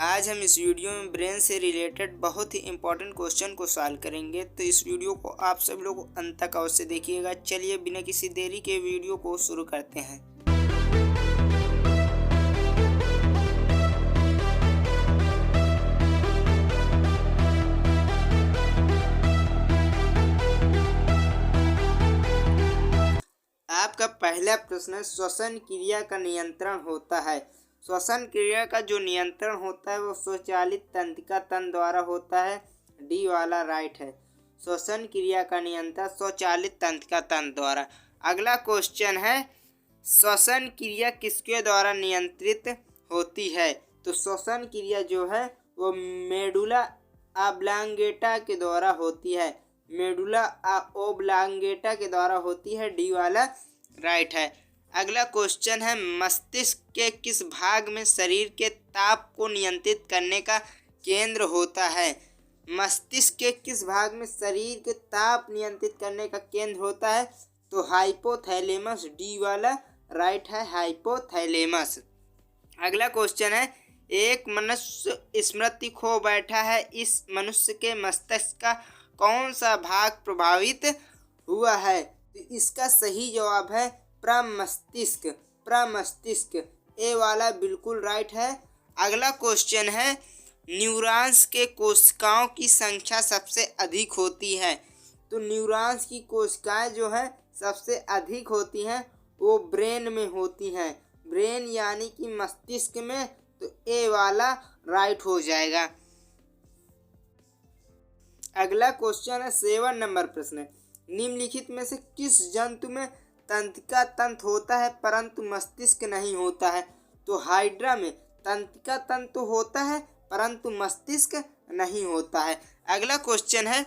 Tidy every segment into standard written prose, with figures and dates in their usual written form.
आज हम इस वीडियो में ब्रेन से रिलेटेड बहुत ही इंपॉर्टेंट क्वेश्चन को सॉल्व करेंगे, तो इस वीडियो को आप सब लोग अंत तक अवश्य देखिएगा। चलिए बिना किसी देरी के वीडियो को शुरू करते हैं। आपका पहला प्रश्न है, श्वसन क्रिया का नियंत्रण होता है। श्वसन क्रिया का जो नियंत्रण होता है वो स्वचालित तंत्रिका तंत्र द्वारा होता है। डी वाला राइट है। श्वसन क्रिया का नियंत्रण स्वचालित तंत्रिका तंत्र द्वारा। अगला क्वेश्चन है, श्वसन क्रिया किसके द्वारा नियंत्रित होती है? तो श्वसन क्रिया जो है वो मेडुला ऑब्लांगेटा के द्वारा होती है। मेडुला ओब्लांगेटा के द्वारा होती है। डी वाला राइट है। अगला क्वेश्चन है, मस्तिष्क के किस भाग में शरीर के ताप को नियंत्रित करने का केंद्र होता है? मस्तिष्क के किस भाग में शरीर के ताप नियंत्रित करने का केंद्र होता है? तो हाइपोथैलेमस। डी वाला राइट है, हाइपोथैलेमस। अगला क्वेश्चन है, एक मनुष्य स्मृति खो बैठा है, इस मनुष्य के मस्तिष्क का कौन सा भाग प्रभावित हुआ है? तो इसका सही जवाब है प्रमस्तिष्क। प्रमस्तिष्क ए वाला बिल्कुल राइट है। अगला क्वेश्चन है, न्यूरॉन्स के कोशिकाओं की संख्या सबसे अधिक होती है। तो न्यूरॉन्स की कोशिकाएं जो है सबसे अधिक होती हैं वो ब्रेन में होती हैं। ब्रेन यानी कि मस्तिष्क में। तो ए वाला राइट हो जाएगा। अगला क्वेश्चन है 7 नंबर प्रश्न, निम्नलिखित में से किस जंतु में तंत्रिका तंत्र होता है परंतु मस्तिष्क नहीं होता है? तो हाइड्रा में तंत्रिका तंत्र तो होता है परंतु मस्तिष्क नहीं होता है। अगला क्वेश्चन है,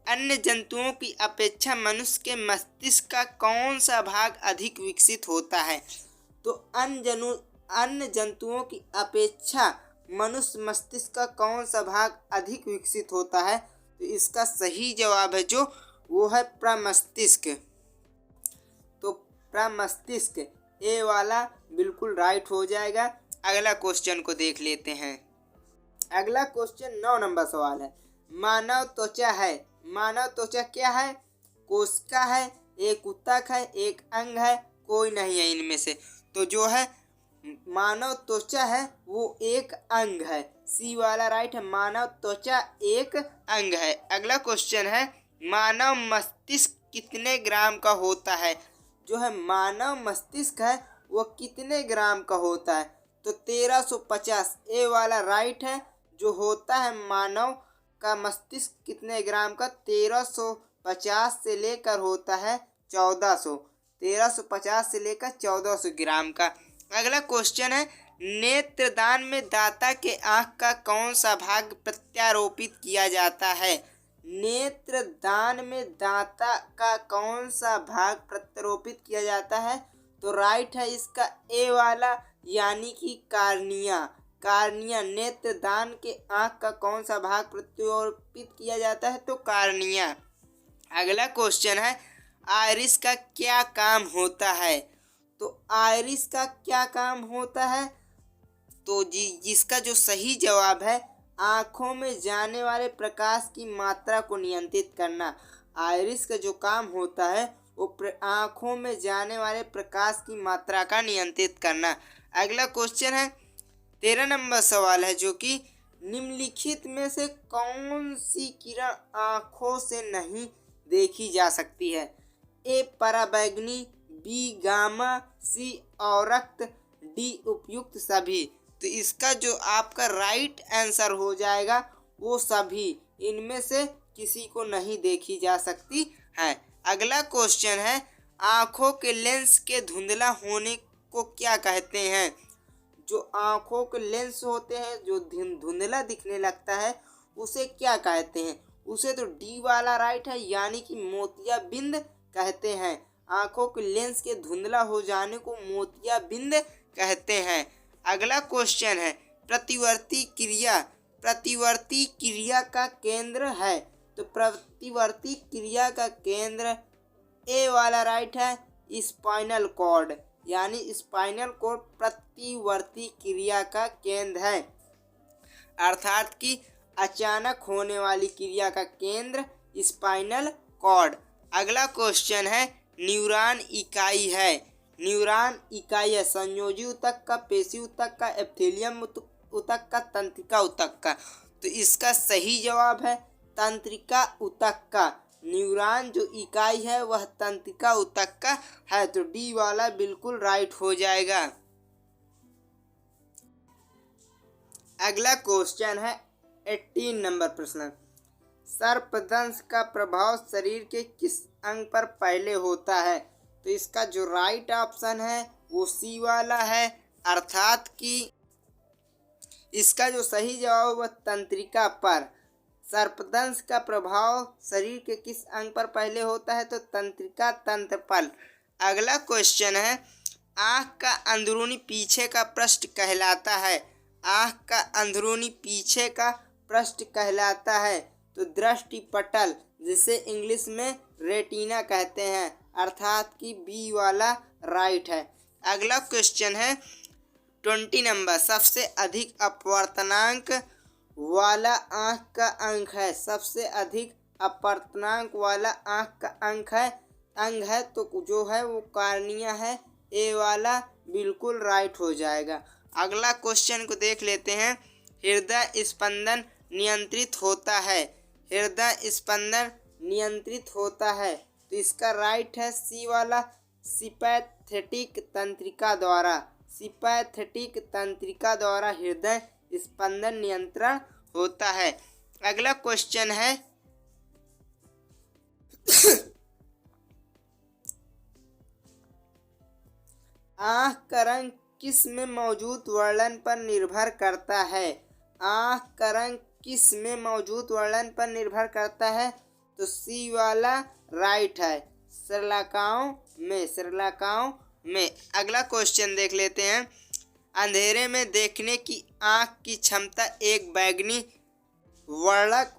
अन्य जंतुओं की अपेक्षा मनुष्य के मस्तिष्क का कौन सा भाग अधिक विकसित होता है? तो अन्य जंतुओं की अपेक्षा मनुष्य मस्तिष्क का कौन सा भाग अधिक विकसित होता है? तो इसका सही जवाब है जो वो है प्रमस्तिष्क। तो प्रमस्तिष्क ए वाला बिल्कुल राइट हो जाएगा। अगला क्वेश्चन को देख लेते हैं। अगला क्वेश्चन 9 नंबर सवाल है, मानव त्वचा है। मानव त्वचा क्या है? कोशिका है, एक ऊतक है, एक अंग है, कोई नहीं है इनमें से। तो जो है मानव त्वचा है वो एक अंग है। सी वाला राइट है, मानव त्वचा एक अंग है। अगला क्वेश्चन है, मानव मस्तिष्क कितने ग्राम का होता है? जो है मानव मस्तिष्क है वो कितने ग्राम का होता है? तो 1350 ए वाला राइट है। जो होता है मानव का मस्तिष्क कितने ग्राम का? 1350 से लेकर होता है 1400। 1350 से लेकर 1400 ग्राम का। अगला क्वेश्चन है, नेत्रदान में दाता के आंख का कौन सा भाग प्रत्यारोपित किया जाता है? नेत्रदान में दाता का कौन सा भाग प्रत्यारोपित किया जाता है? तो राइट है इसका ए वाला यानी कि कार्निया। कार्निया। नेत्रदान के आंख का कौन सा भाग प्रत्यारोपित किया जाता है? तो कार्निया। अगला क्वेश्चन है, आइरिस का क्या काम होता है? तो आइरिस का क्या काम होता है? तो जिसका जो सही जवाब है, आँखों में जाने वाले प्रकाश की मात्रा को नियंत्रित करना। आइरिस का जो काम होता है वो आँखों में जाने वाले प्रकाश की मात्रा का नियंत्रित करना। अगला क्वेश्चन है 13 नंबर सवाल है, जो कि निम्नलिखित में से कौन सी किरण आँखों से नहीं देखी जा सकती है? ए पराबैंगनी, बी गामा, सी औरक्त, डी उपयुक्त सभी। तो इसका जो आपका राइट आंसर हो जाएगा वो सभी। इनमें से किसी को नहीं देखी जा सकती है। अगला क्वेश्चन है, आँखों के लेंस के धुंधला होने को क्या कहते हैं? जो आँखों के लेंस होते हैं जो धुंधला दिखने लगता है उसे क्या कहते हैं? उसे तो डी वाला राइट है यानी कि मोतियाबिंद कहते हैं। आँखों के लेंस के धुंधला हो जाने को मोतियाबिंद कहते हैं। अगला क्वेश्चन है, प्रतिवर्ती क्रिया। प्रतिवर्ती क्रिया का केंद्र है। तो प्रतिवर्ती क्रिया का केंद्र ए वाला राइट है, स्पाइनल कॉर्ड। यानी स्पाइनल कॉर्ड प्रतिवर्ती क्रिया का केंद्र है। अर्थात कि अचानक होने वाली क्रिया का केंद्र स्पाइनल कॉर्ड। अगला क्वेश्चन है न्यूरॉन इकाई है। न्यूरॉन इकाई है संयोजी ऊतक का, पेशी ऊतक का, एपिथेलियम ऊतक का, तंत्रिका ऊतक का। तो इसका सही जवाब है तंत्रिका ऊतक का। न्यूरॉन जो इकाई है वह तंत्रिका ऊतक का है। तो डी वाला बिल्कुल राइट हो जाएगा। अगला क्वेश्चन है 18 नंबर प्रश्न। सर्पदंश का प्रभाव शरीर के किस अंग पर पहले होता है? तो इसका जो राइट ऑप्शन है वो सी वाला है, अर्थात कि इसका जो सही जवाब वह तंत्रिका पर। सर्पदंश का प्रभाव शरीर के किस अंग पर पहले होता है? तो तंत्रिका तंत्र पर। अगला क्वेश्चन है आँख का अंदरूनी पीछे का पृष्ठ कहलाता है। आँख का अंदरूनी पीछे का पृष्ठ कहलाता है तो दृष्टि पटल, जिसे इंग्लिश में रेटिना कहते हैं, अर्थात कि बी वाला राइट है। अगला क्वेश्चन है 20 नंबर। सबसे अधिक अपवर्तनांक वाला आँख का अंग है। सबसे अधिक अपवर्तनांक वाला आँख का अंग है तो जो है वो कार्निया है। ए वाला बिल्कुल राइट हो जाएगा। अगला क्वेश्चन को देख लेते हैं। हृदय स्पंदन नियंत्रित होता है। हृदय स्पंदन नियंत्रित होता है तो इसका राइट है सी वाला, सिंपैथेटिक तंत्रिका द्वारा। सिंपैथेटिक तंत्रिका द्वारा हृदय स्पंदन नियंत्रण होता है। अगला क्वेश्चन है आँख का रंग किस में मौजूद वर्णन पर निर्भर करता है? आँख का रंग किस में मौजूद वर्णन पर निर्भर करता है? तो सी वाला राइट है, सरलकाओं में। अगला क्वेश्चन देख लेते हैं। अंधेरे में देखने की आँख की क्षमता एक बैंगनी वर्णक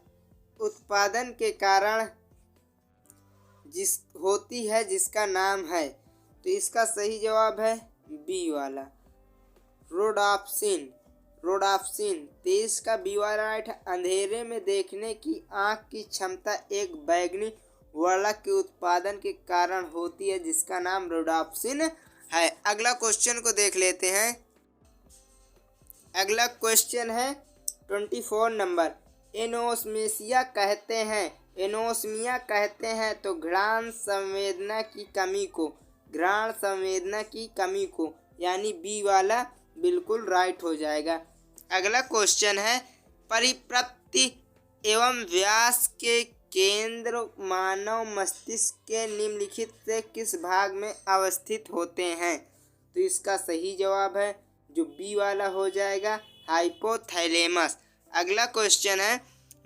उत्पादन के कारण होती है जिसका नाम है। तो इसका सही जवाब है बी वाला, रोडाप्सिन। तो इसका बी वाला राइट है। अंधेरे में देखने की आँख की क्षमता एक बैंगनी वर्णक के उत्पादन के कारण होती है जिसका नाम रोडाप्सिन है। अगला क्वेश्चन को देख लेते हैं। अगला क्वेश्चन है 24 नंबर। एनोस्मेसिया कहते हैं तो घ्राण संवेदना की कमी को यानी बी वाला बिल्कुल राइट हो जाएगा। अगला क्वेश्चन है परिप्रप्ति एवं व्यास के केंद्र मानव मस्तिष्क के निम्नलिखित से किस भाग में अवस्थित होते हैं? तो इसका सही जवाब है जो बी वाला हो जाएगा, हाइपोथैलेमस। अगला क्वेश्चन है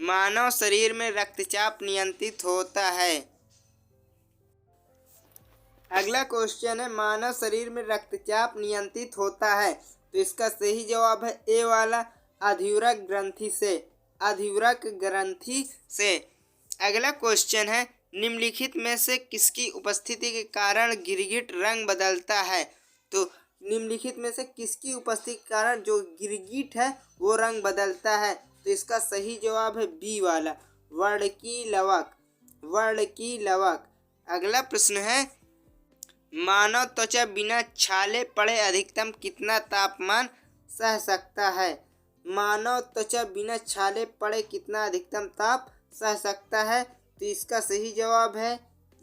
मानव शरीर में रक्तचाप नियंत्रित होता है। अगला क्वेश्चन है मानव शरीर में रक्तचाप नियंत्रित होता है तो इसका सही जवाब है ए वाला, अधिवृक्क ग्रंथि से। अगला क्वेश्चन है निम्नलिखित में से किसकी उपस्थिति के कारण गिरगिट रंग बदलता है? तो निम्नलिखित में से किसकी उपस्थिति के कारण जो गिरगिट है वो रंग बदलता है? तो इसका सही जवाब है बी वाला, वर्णकी लवक। अगला प्रश्न है मानव त्वचा बिना छाले पड़े अधिकतम कितना तापमान सह सकता है? मानव त्वचा बिना छाले पड़े कितना अधिकतम ताप सह सकता है? तो इसका सही जवाब है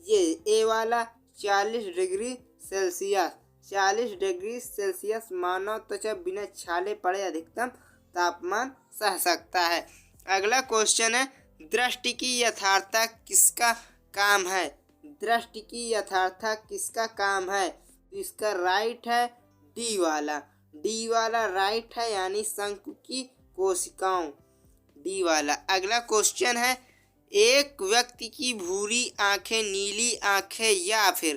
ये ए वाला, 40 डिग्री सेल्सियस। 40 डिग्री सेल्सियस मानव त्वचा बिना छाले पड़े अधिकतम तापमान सह सकता है। अगला क्वेश्चन है दृष्टि की यथार्थता किसका काम है? दृष्टि की यथार्थता किसका काम है? तो इसका राइट है डी वाला राइट है, यानी शंकु की कोशिकाओं, डी वाला। अगला क्वेश्चन है एक व्यक्ति की भूरी आंखें, नीली आंखें या फिर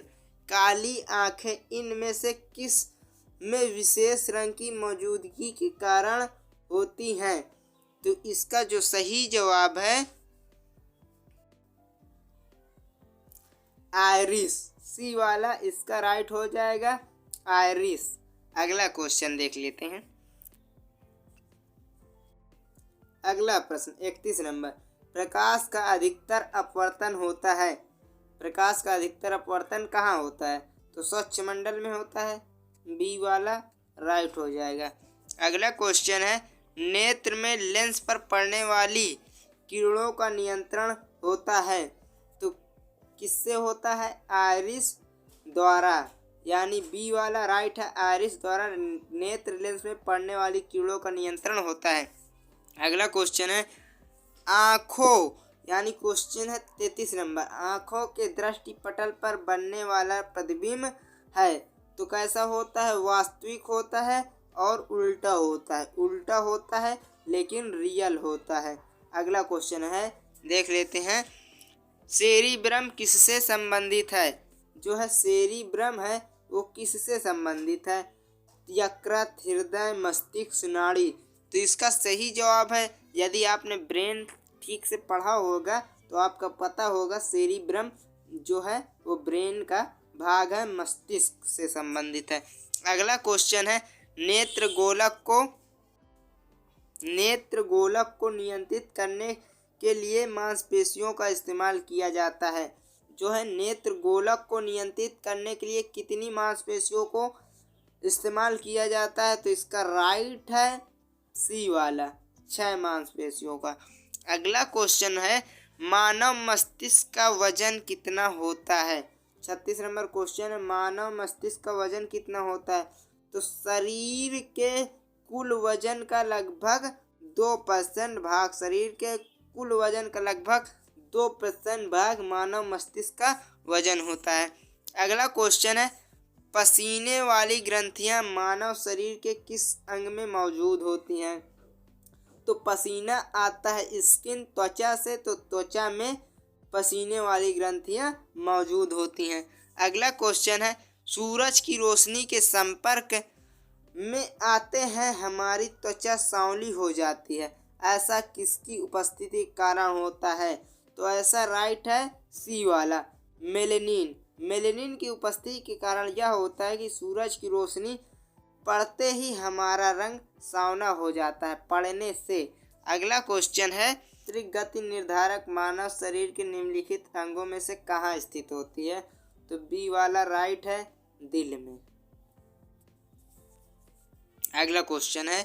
काली आंखें इनमें से किस में विशेष रंग की मौजूदगी के कारण होती हैं? तो इसका जो सही जवाब है आयरिस, सी वाला इसका राइट हो जाएगा, आयरिस। अगला क्वेश्चन देख लेते हैं। अगला प्रश्न 31 नंबर, प्रकाश का अधिकतर अपवर्तन होता है। प्रकाश का अधिकतर अपवर्तन कहाँ होता है? तो स्वच्छ मंडल में होता है। बी वाला राइट हो जाएगा। अगला क्वेश्चन है, नेत्र में लेंस पर पड़ने वाली किरणों का नियंत्रण होता है तो किससे होता है? आइरिस द्वारा, यानी बी वाला राइट है। आइरिस द्वारा नेत्र लेंस में पड़ने वाली किरणों का नियंत्रण होता है। अगला क्वेश्चन है, आँखों, यानी क्वेश्चन है 33 नंबर, आँखों के दृष्टि पटल पर बनने वाला प्रतिबिंब है तो कैसा होता है? वास्तविक होता है और उल्टा होता है। उल्टा होता है लेकिन रियल होता है। अगला क्वेश्चन है, देख लेते हैं, सेरिब्रम किससे संबंधित है? जो है सेरिब्रम है वो किससे संबंधित है? यकृत, हृदय, मस्तिष्क, नाड़ी। तो इसका सही जवाब है, यदि आपने ब्रेन ठीक से पढ़ा होगा तो आपका पता होगा सेरिब्रम जो है वो ब्रेन का भाग है, मस्तिष्क से संबंधित है। अगला क्वेश्चन है, नेत्र गोलक को नियंत्रित करने के लिए मांसपेशियों का इस्तेमाल किया जाता है। जो है नेत्र गोलक को नियंत्रित करने के लिए कितनी मांसपेशियों को इस्तेमाल किया जाता है? तो इसका राइट है सी वाला, 6 मांसपेशियों का। अगला क्वेश्चन है, मानव मस्तिष्क का वजन कितना होता है? 36 नंबर क्वेश्चन है, मानव मस्तिष्क का वजन कितना होता है? तो शरीर के कुल वजन का लगभग 2% भाग, शरीर के कुल वजन का लगभग 2% भाग मानव मस्तिष्क का वजन होता है। अगला क्वेश्चन है, पसीने वाली ग्रंथियां मानव शरीर के किस अंग में मौजूद होती हैं? तो पसीना आता है स्किन, त्वचा से, तो त्वचा में पसीने वाली ग्रंथियां मौजूद होती हैं। अगला क्वेश्चन है, सूरज की रोशनी के संपर्क में आते हैं हमारी त्वचा सांवली हो जाती है, ऐसा किसकी उपस्थिति के कारण होता है? तो ऐसा राइट है सी वाला, मेलेनिन। मेलेनिन की उपस्थिति के कारण यह होता है कि सूरज की रोशनी पड़ते ही हमारा रंग सांवला हो जाता है, पड़ने से। अगला क्वेश्चन है, गति निर्धारक मानव शरीर के निम्नलिखित अंगों में से कहाँ स्थित होती है? तो बी वाला राइट है, दिल में। अगला क्वेश्चन है,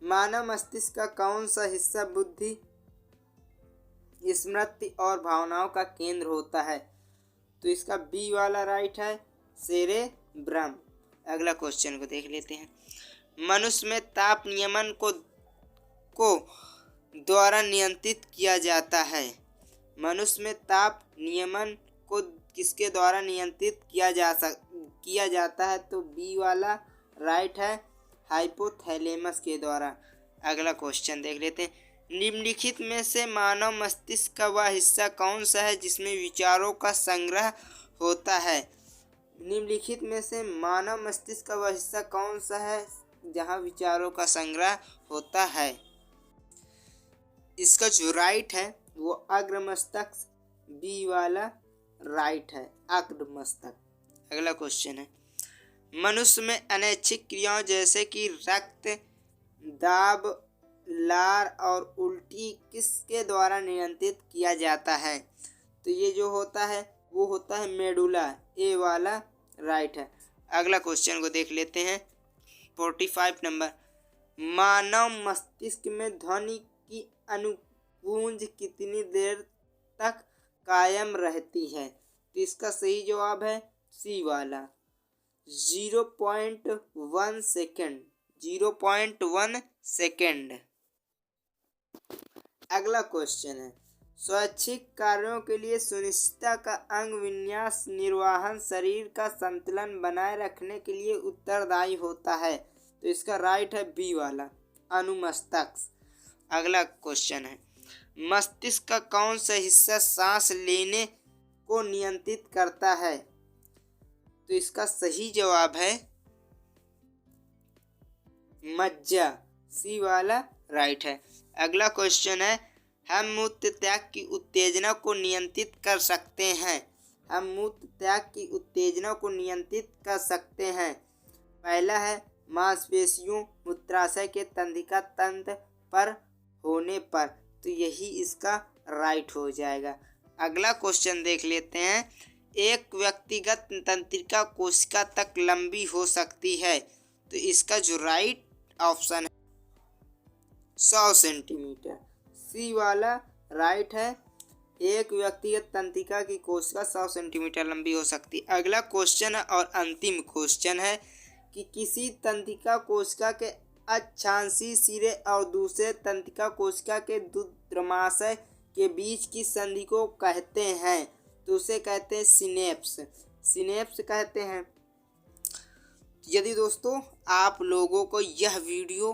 मानव मस्तिष्क का कौन सा हिस्सा बुद्धि, स्मृति और भावनाओं का केंद्र होता है? तो इसका बी वाला राइट है, सेरेब्रम। अगला क्वेश्चन को देख लेते हैं, मनुष्य में ताप नियमन को द्वारा नियंत्रित किया जाता है। मनुष्य में ताप नियमन को किसके द्वारा नियंत्रित किया जाता है? तो बी वाला राइट है, हाइपोथैलेमस के द्वारा। अगला क्वेश्चन देख लेते हैं, निम्नलिखित में से मानव मस्तिष्क का वह हिस्सा कौन सा है जिसमें विचारों का संग्रह होता है? निम्नलिखित में से मानव मस्तिष्क का वह हिस्सा कौन सा है जहां विचारों का संग्रह होता है? इसका जो राइट है वो अग्रमस्तक, बी वाला राइट है, अग्रमस्तक। अगला क्वेश्चन है, मनुष्य में अनैच्छिक क्रियाओं जैसे कि रक्त दाब, लार और उल्टी किसके द्वारा नियंत्रित किया जाता है? तो ये जो होता है वो होता है मेडुला, ए वाला राइट है। अगला क्वेश्चन को देख लेते हैं, 45 नंबर, मानव मस्तिष्क में ध्वनि की अनुगूंज कितनी देर तक कायम रहती है? तो इसका सही जवाब है सी वाला, 0.1 सेकेंड, 0.1 सेकेंड। अगला क्वेश्चन है, स्वैच्छिक कार्यों के लिए सुनिश्चितता का अंग विन्यास निर्वहन शरीर का संतुलन बनाए रखने के लिए उत्तरदायी होता है। तो इसका राइट है बी वाला, अनुमस्तिष्क। अगला क्वेश्चन है, मस्तिष्क का कौन सा हिस्सा सांस लेने को नियंत्रित करता है? तो इसका सही जवाब है मज्जा, सी वाला राइट है। अगला क्वेश्चन है, हम मूत्र त्याग की उत्तेजना को नियंत्रित कर सकते हैं। हम मूत्र त्याग की उत्तेजना को नियंत्रित कर सकते हैं। पहला है मांसपेशियों मूत्राशय के तंत्रिका तंत्र पर होने पर। तो यही इसका राइट हो जाएगा। अगला क्वेश्चन देख लेते हैं। एक व्यक्तिगत तंत्रिका कोशिका तक लंबी हो सकती है। तो इसका जो राइट ऑप्शन है 100 सेंटीमीटर, सी वाला राइट है। एक व्यक्तिगत तंत्रिका की कोशिका 100 सेंटीमीटर लंबी हो सकती है। अगला क्वेश्चन है और अंतिम क्वेश्चन है कि किसी तंत्रिका कोशिका के अक्षांशीय सिरे और दूसरे तंत्रिका कोशिका के द्रुमाशय के बीच की संधि को कहते हैं। तो उसे कहते हैं सिनेप्स, सिनेप्स कहते हैं। यदि दोस्तों आप लोगों को यह वीडियो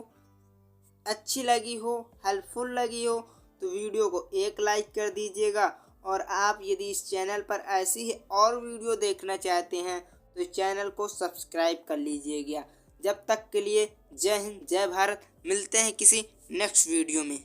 अच्छी लगी हो, हेल्पफुल लगी हो, तो वीडियो को एक लाइक कर दीजिएगा। और आप यदि इस चैनल पर ऐसी ही और वीडियो देखना चाहते हैं तो चैनल को सब्सक्राइब कर लीजिएगा। जब तक के लिए जय हिंद, जय भारत। मिलते हैं किसी नेक्स्ट वीडियो में।